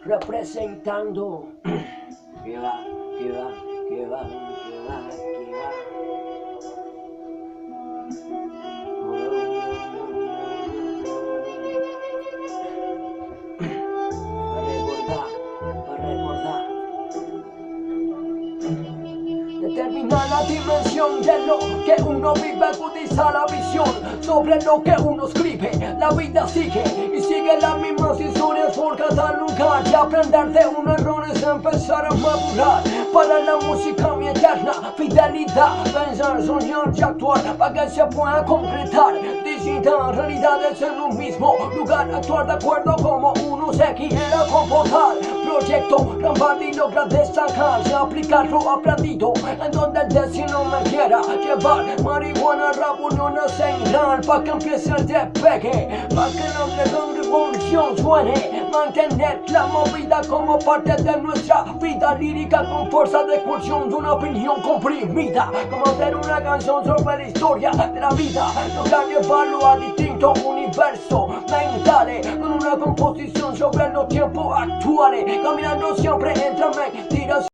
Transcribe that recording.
representando. Que va, que va, que va, que va, que va. Para recordar. Determina la dimensión de lo que uno vive, agudiza la visión sobre lo que uno escribe. La vida sigue y sigue las mismas historias por catalogar y aprender de unos errores, empezar a madurar. Para la música mi eterna fidelidad, pensar, soñar y actuar para que se pueda concretar distintas realidades en un mismo lugar, actuar de acuerdo como uno se quiera comportar. Proyecto rambar y logra destacar y aplicar lo aprendido en donde el destino me quiera llevar. Marihuana, rabo, no nacerán pa' que empiece el despegue, pa' que la revolución suene. Mantener la movida como parte de nuestra vida lírica con fuerza de expulsión de una opinión comprimida, como hacer una canción sobre la historia de la vida, lograr llevarlo a distintos universos mentales con una composición sobre los tiempos actuales, caminando siempre entre mentiras.